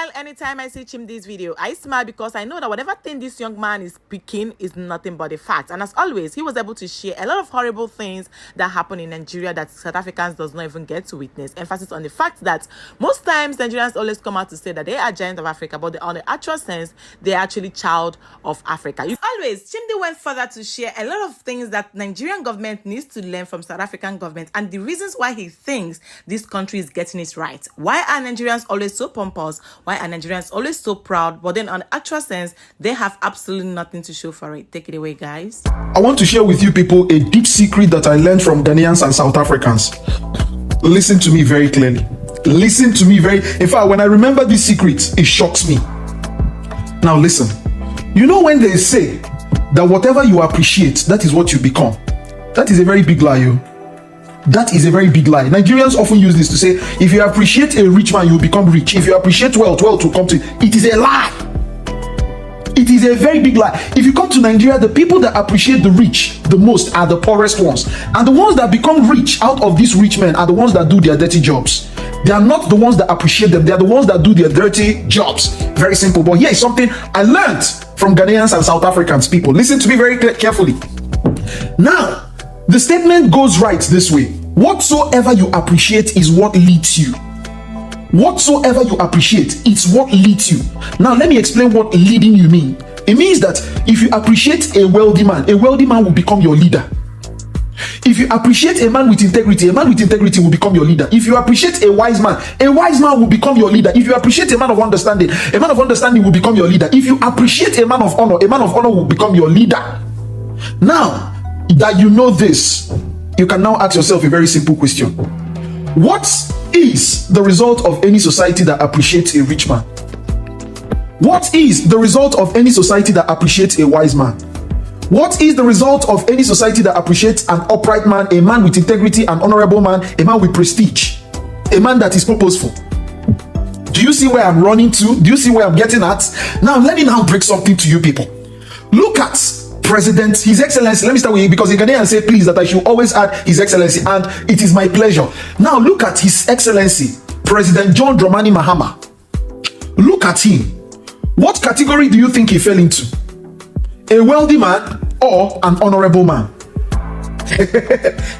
smile anytime I see Chimdi's video. I smile because I know that whatever thing this young man is speaking is nothing but a fact. And as always, he was able to share a lot of horrible things that happen in Nigeria that South Africans does not even get to witness. Emphasis on the fact that most times Nigerians always come out to say that they are giants of Africa, but on the actual sense, they are actually child of Africa. Always, Chimdi went further to share a lot of things that Nigerian government needs to learn from South African government and the reasons why he thinks this country is getting it right. Why are Nigerians always so pompous? Why are Nigerians always so proud? But then on the actual sense, they have absolutely nothing to show for it. Take it away, guys. I want to share with you people a deep secret that I learned from Ghanaians and South Africans. Listen to me very clearly. Listen to me in fact, when I remember this secret, it shocks me. Now listen. You know when they say that whatever you appreciate, that is what you become. That is a very big lie, yo. That is a very big lie. Nigerians often use this to say, if you appreciate a rich man, you will become rich. If you appreciate wealth, wealth will come to you. It is a lie. It is a very big lie. If you come to Nigeria, the people that appreciate the rich the most are the poorest ones. And the ones that become rich out of these rich men are the ones that do their dirty jobs. They are not the ones that appreciate them. They are the ones that do their dirty jobs. Very simple. But here is something I learned from Ghanaians and South Africans, people. Listen to me very carefully. Now, the statement goes right this way. Whatsoever you appreciate is what leads you. Whatsoever you appreciate, it's what leads you. Now, let me explain what leading you mean. It means that if you appreciate a wealthy man will become your leader. If you appreciate a man with integrity will become your leader. If you appreciate a wise man will become your leader. If you appreciate a man of understanding will become your leader. If you appreciate a man of honor will become your leader. Now that you know this, you can now ask yourself a very simple question. What is the result of any society that appreciates a rich man? What is the result of any society that appreciates a wise man? What is the result of any society that appreciates an upright man, a man with integrity, an honorable man, a man with prestige, a man that is purposeful? Do you see where I'm running to? Do you see where I'm getting at? Now, let me now break something to you people. Look at President, His Excellency. Let me start with you because in Ghanaian say please that I should always add His Excellency, and it is my pleasure. Now look at His Excellency, President John Dramani Mahama. Look at him. What category do you think he fell into? A wealthy man or an honorable man?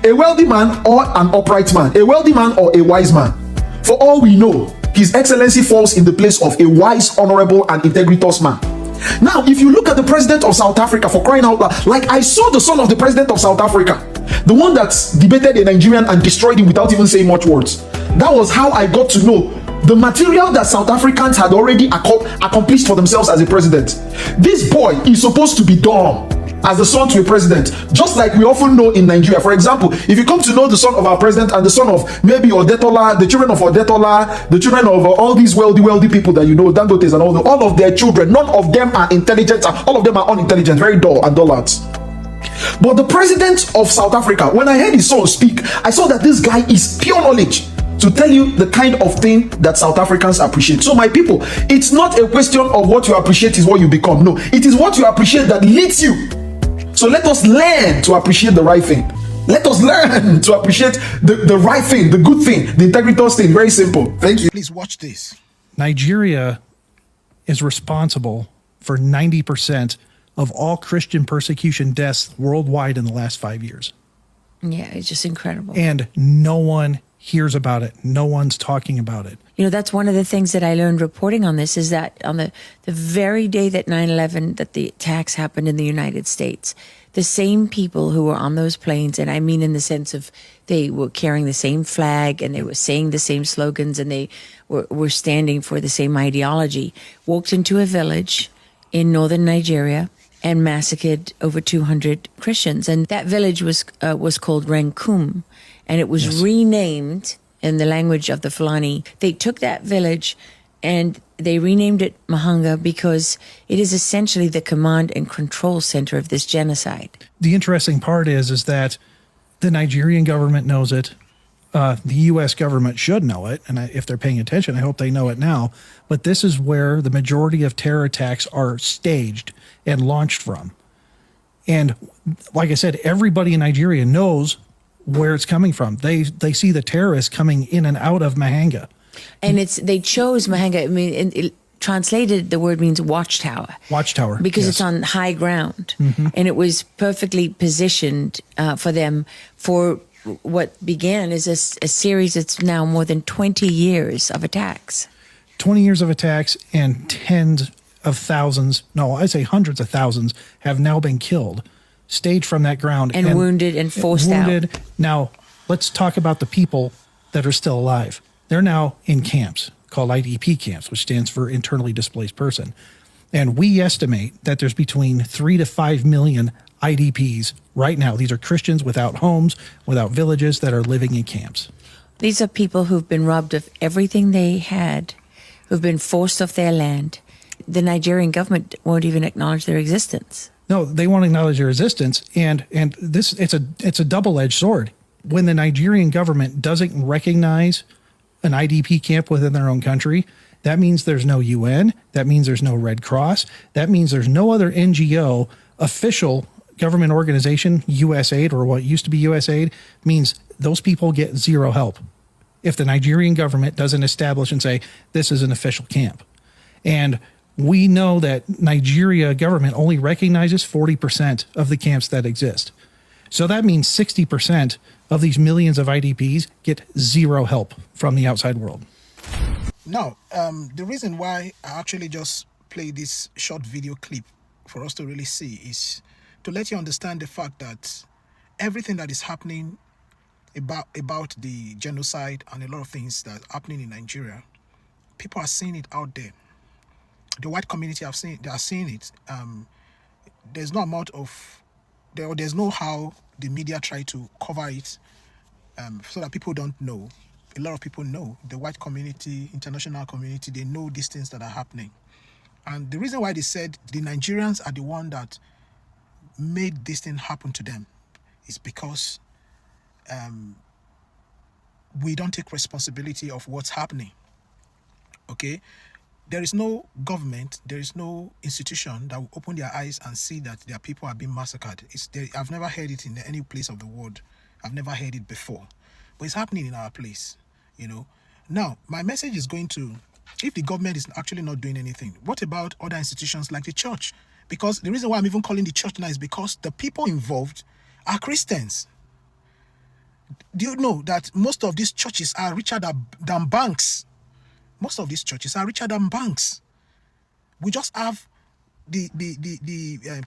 A wealthy man or an upright man? A wealthy man or a wise man? For all we know, His Excellency falls in the place of a wise, honorable, and integritous man. Now, if you look at the president of South Africa, for crying out loud, like I saw the son of the president of South Africa, the one that debated a Nigerian and destroyed him without even saying much words. That was how I got to know the material that South Africans had already accomplished for themselves as a president. This boy is supposed to be dumb as the son to a president, just like we often know in Nigeria. For example, if you come to know the son of our president and the son of maybe Odetola, the children of Odetola, the children of all these wealthy people that you know, Dangotes and all of their children, none of them are intelligent, all of them are unintelligent, very dull and dullards. But the president of South Africa, when I heard his son speak, I saw that this guy is pure knowledge to tell you the kind of thing that South Africans appreciate. So my people, it's not a question of what you appreciate is what you become. No, it is what you appreciate that leads you. So let us learn to appreciate the right thing. Let us learn to appreciate the right thing, the good thing, the integritous thing. Very simple. Thank you. Please watch this. Nigeria is responsible for 90% of all Christian persecution deaths worldwide in the last 5 years. Yeah, it's just incredible. And no one hears about it. No one's talking about it. You know, that's one of the things that I learned reporting on this, is that on the very day that 9/11, that the attacks happened in the United States, the same people who were on those planes, and I mean in the sense of they were carrying the same flag and they were saying the same slogans and they were standing for the same ideology, walked into a village in northern Nigeria and massacred over 200 Christians. And that village was called Rankum, and it was renamed in the language of the Fulani. They took that village and they renamed it Mahanga because it is essentially the command and control center of this genocide. The interesting part is that the Nigerian government knows it. The U.S. government should know it. And if they're paying attention, I hope they know it now. But this is where the majority of terror attacks are staged and launched from. And like I said, everybody in Nigeria knows where it's coming from. They see the terrorists coming in and out of Mahanga. And they chose Mahanga. I mean, translated, the word means watchtower. Watchtower. Because yes. it's on high ground. And it was perfectly positioned for them for what began as a series that's now more than 20 years of attacks. 20 years of attacks, and tens of thousands, no, I say hundreds of thousands, have now been killed, staged from that ground. And wounded and forced out. Now, let's talk about the people that are still alive. They're now in camps called IDP camps, which stands for internally displaced person. And we estimate that there's between 3 to 5 million IDPs right now. These are Christians without homes, without villages, that are living in camps. These are people who've been robbed of everything they had, who've been forced off their land. The Nigerian government won't even acknowledge their existence. No, they won't acknowledge their existence, and this it's a double-edged sword. When the Nigerian government doesn't recognize an IDP camp within their own country, that means there's no UN, that means there's no Red Cross, that means there's no other NGO, official government organization, USAID, or what used to be USAID, means those people get zero help if the Nigerian government doesn't establish and say, this is an official camp. And we know that Nigeria government only recognizes 40% of the camps that exist. So that means 60% of these millions of IDPs get zero help from the outside world. Now, the reason why I actually just play this short video clip for us to really see is to let you understand the fact that everything that is happening about the genocide and a lot of things that are happening in Nigeria, people are seeing it out there. The white community they are seeing it. There's no amount of there's no how the media try to cover it so that people don't know. A lot of people know. The white community, international community, they know these things that are happening. And the reason why they said the Nigerians are the one that made this thing happen to them is because we don't take responsibility of what's happening. Okay? There is no government, there is no institution that will open their eyes and see that their people are being massacred. I've never heard it in any place of the world. I've never heard it before. But it's happening in our place, you know. Now, my message is going to, if the government is actually not doing anything, what about other institutions like the church? Because the reason why I'm even calling the church now is because the people involved are Christians. Do you know that most of these churches are richer than banks? Most of these churches are richer than banks. We just have the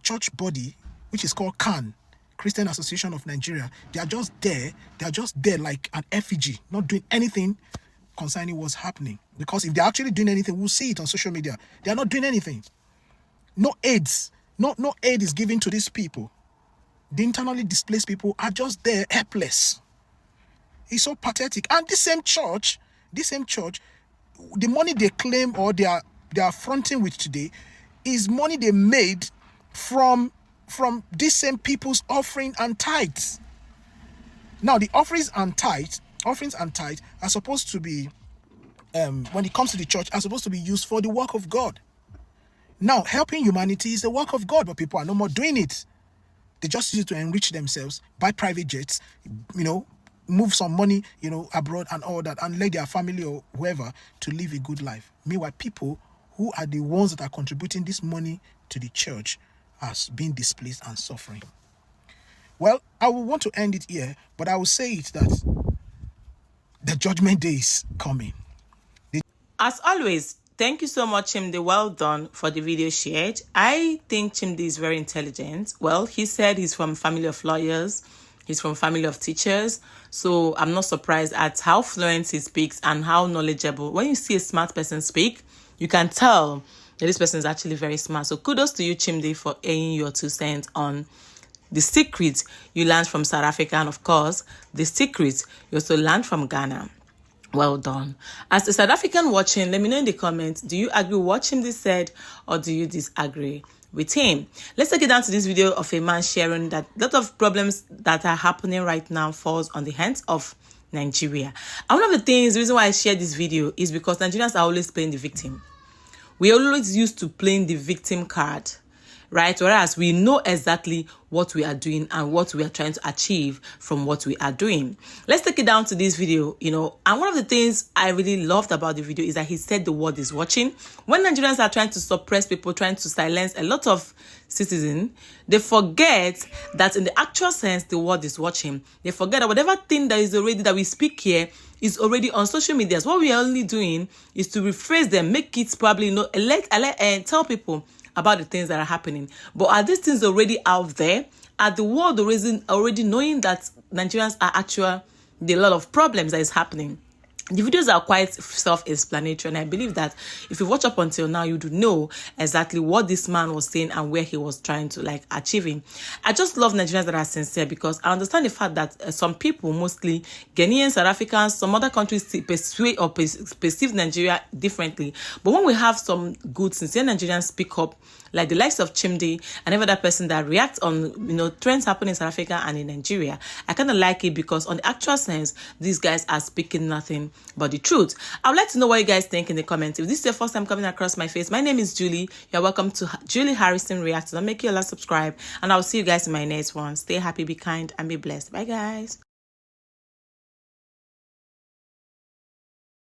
church body, which is called CAN, Christian Association of Nigeria. They are just there. They are just there like an effigy, not doing anything concerning what's happening. Because if they're actually doing anything, we'll see it on social media. They are not doing anything. No aids. No aid is given to these people. The internally displaced people are just there, helpless. It's so pathetic. And this same church, the money they claim or they are fronting with today is money they made from these same people's offering and tithes. Now, the offerings and tithes are supposed to be, when it comes to the church, are supposed to be used for the work of God. Now, helping humanity is the work of God, but people are no more doing it. They just use it to enrich themselves, buy private jets, move some money, abroad and all that, and let their family or whoever to live a good life. Meanwhile, people who are the ones that are contributing this money to the church are being displaced and suffering. Well, I will want to end it here, but I will say it that the judgment day is coming. As always, thank you so much, Chimde. Well done for the video shared. I think Chimde is very intelligent. Well, he said he's from a family of lawyers. He's from a family of teachers. So I'm not surprised at how fluent he speaks and how knowledgeable. When you see a smart person speak, you can tell that this person is actually very smart. So kudos to you, Chimde, for adding your 2 cents on the secrets you learned from South Africa. And of course, the secrets you also learned from Ghana. Well done. As a South African watching, let me know in the comments, do you agree with what Chimde said or do you disagree with him? Let's take it down to this video of a man sharing that a lot of problems that are happening right now falls on the hands of Nigeria. And one of the reason why I share this video is because Nigerians are always playing the victim. We always used to playing the victim card. right? Whereas we know exactly what we are doing and what we are trying to achieve from what we are doing. Let's take it down to this video, and one of the things I really loved about the video is that he said the world is watching. When Nigerians are trying to suppress people, trying to silence a lot of citizens, they forget that in the actual sense, the world is watching. They forget that whatever thing that is already, that we speak here, is already on social media. So what we are only doing is to rephrase them, make it probably, and tell people about the things that are happening. But are these things already out there? Are the world already knowing that Nigerians are actually, there are a lot of problems that is happening? The videos are quite self-explanatory, and I believe that if you watch up until now, you do know exactly what this man was saying and where he was trying to achieving. I just love Nigerians that are sincere, because I understand the fact that some people, mostly Ghanaians, South Africans, some other countries perceive Nigeria differently. But when we have some good, sincere Nigerians speak up, like the likes of Chimdi and every other person that reacts on trends happening in South Africa and in Nigeria, I kind of like it, because on the actual sense, these guys are speaking nothing but the truth. I would like to know what you guys think in the comments. If this is your first time coming across my face, my name is Julie. You're welcome to Julie Harrison Reacts. Don't make you subscribe, and I'll see you guys in my next one. Stay happy, be kind, and be blessed. Bye guys.